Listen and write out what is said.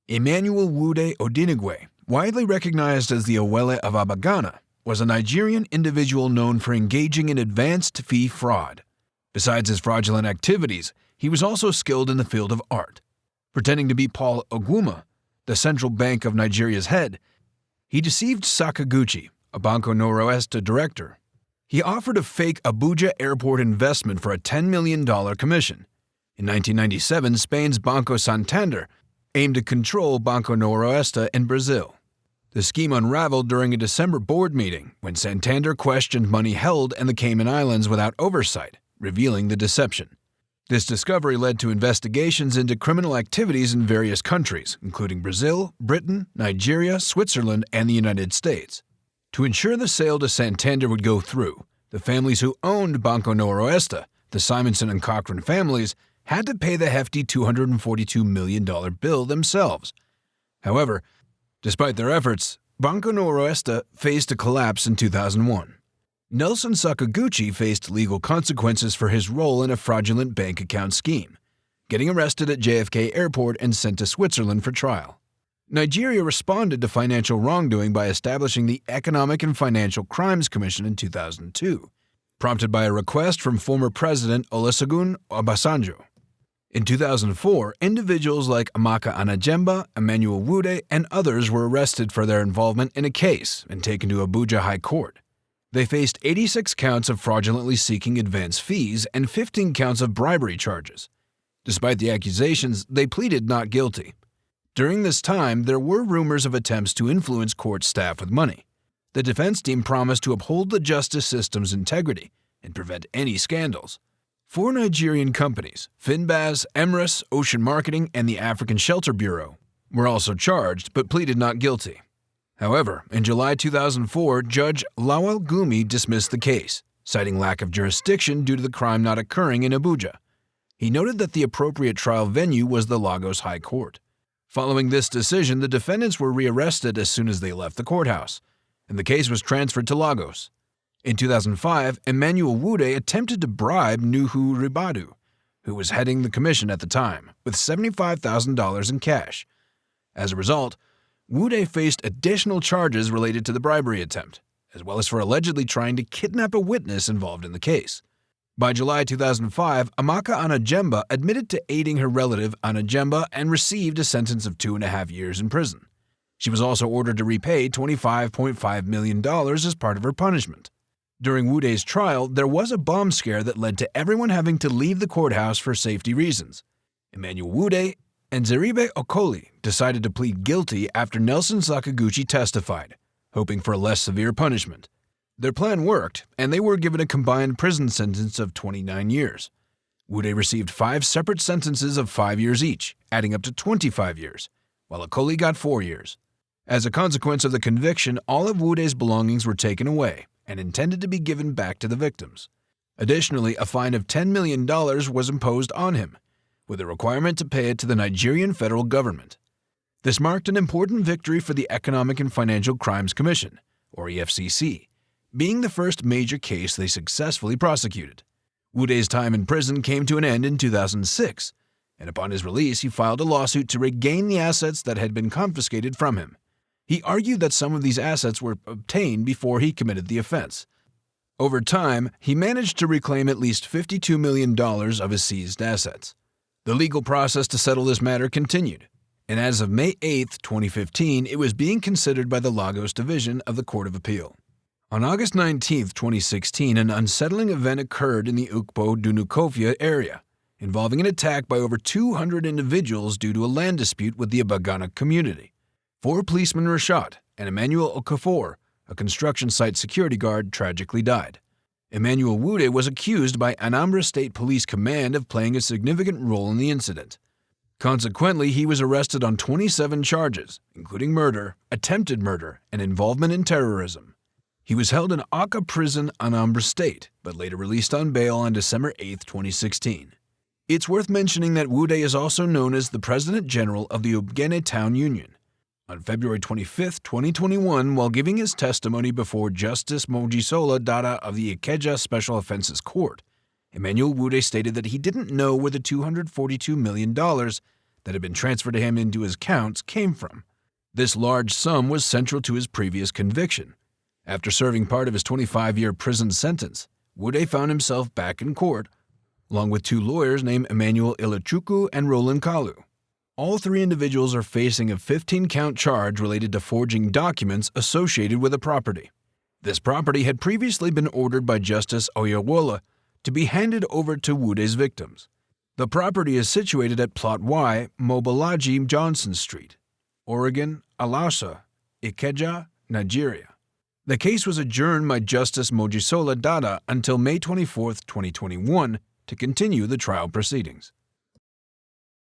Emmanuel Nwude Odinigwe, widely recognized as the Owelle of Abagana, was a Nigerian individual known for engaging in advanced fee fraud. Besides his fraudulent activities, he was also skilled in the field of art. Pretending to be Paul Ogwuma, the Central Bank of Nigeria's head, he deceived Sakaguchi, a Banco Noroeste director. He offered a fake Abuja airport investment for a $10 million commission. In 1997, Spain's Banco Santander aimed to control Banco Noroeste in Brazil. The scheme unraveled during a December board meeting when Santander questioned money held in the Cayman Islands without oversight, revealing the deception. This discovery led to investigations into criminal activities in various countries, including Brazil, Britain, Nigeria, Switzerland, and the United States. To ensure the sale to Santander would go through, the families who owned Banco Noroeste, the Simonson and Cochran families, had to pay the hefty $242 million bill themselves. However, despite their efforts, Banco Noroeste faced a collapse in 2001. Nelson Sakaguchi faced legal consequences for his role in a fraudulent bank account scheme, getting arrested at JFK Airport and sent to Switzerland for trial. Nigeria responded to financial wrongdoing by establishing the Economic and Financial Crimes Commission in 2002, prompted by a request from former President Olusegun Obasanjo. In 2004, individuals like Amaka Anajemba, Emmanuel Nwude, and others were arrested for their involvement in a case and taken to Abuja High Court. They faced 86 counts of fraudulently seeking advance fees and 15 counts of bribery charges. Despite the accusations, they pleaded not guilty. During this time, there were rumors of attempts to influence court staff with money. The defense team promised to uphold the justice system's integrity and prevent any scandals. 4 Nigerian companies, Finbaz, Emrys, Ocean Marketing, and the African Shelter Bureau, were also charged but pleaded not guilty. However, in July 2004, Judge Lawal Gumi dismissed the case, citing lack of jurisdiction due to the crime not occurring in Abuja. He noted that the appropriate trial venue was the Lagos High Court. Following this decision, the defendants were rearrested as soon as they left the courthouse, and the case was transferred to Lagos. In 2005, Emmanuel Nwude attempted to bribe Nuhu Ribadu, who was heading the commission at the time, with $75,000 in cash. As a result, Nwude faced additional charges related to the bribery attempt, as well as for allegedly trying to kidnap a witness involved in the case. By July 2005, Amaka Anajemba admitted to aiding her relative Anajemba and received a sentence of 2.5 years in prison. She was also ordered to repay $25.5 million as part of her punishment. During Nwude's trial, there was a bomb scare that led to everyone having to leave the courthouse for safety reasons. Emmanuel Nwude and Zeribe Okoli decided to plead guilty after Nelson Sakaguchi testified, hoping for a less severe punishment. Their plan worked, and they were given a combined prison sentence of 29 years. Nwude received 5 separate sentences of 5 years each, adding up to 25 years, while Okoli got 4 years. As a consequence of the conviction, all of Nwude's belongings were taken away and intended to be given back to the victims. Additionally, a fine of $10 million was imposed on him, with a requirement to pay it to the Nigerian federal government. This marked an important victory for the Economic and Financial Crimes Commission, or EFCC, being the first major case they successfully prosecuted. Nwude's time in prison came to an end in 2006, and upon his release he filed a lawsuit to regain the assets that had been confiscated from him. He argued that some of these assets were obtained before he committed the offense. Over time, he managed to reclaim at least $52 million of his seized assets. The legal process to settle this matter continued, and as of May 8, 2015, it was being considered by the Lagos Division of the Court of Appeal. On August 19, 2016, an unsettling event occurred in the Ukpo-Dunukofia area, involving an attack by over 200 individuals due to a land dispute with the Abagana community. 4 policemen were shot, and Emmanuel Okafor, a construction site security guard, tragically died. Emmanuel Nwude was accused by Anambra State Police Command of playing a significant role in the incident. Consequently, he was arrested on 27 charges, including murder, attempted murder, and involvement in terrorism. He was held in Awka Prison, Anambra State, but later released on bail on December 8, 2016. It's worth mentioning that Nwude is also known as the President General of the Ogene Town Union. On February 25, 2021, while giving his testimony before Justice Mojisola Dada of the Ikeja Special Offenses Court, Emmanuel Nwude stated that he didn't know where the $242 million that had been transferred to him into his accounts came from. This large sum was central to his previous conviction. After serving part of his 25-year prison sentence, Nwude found himself back in court, along with two lawyers named Emmanuel Nwude and Roland Kalu. All three individuals are facing a 15-count charge related to forging documents associated with a property. This property had previously been ordered by Justice Oyewole to be handed over to Nwude's victims. The property is situated at Plot Y, Mobolaji Johnson Street, Oregon, Alausa, Ikeja, Nigeria. The case was adjourned by Justice Mojisola Dada until May 24, 2021, to continue the trial proceedings.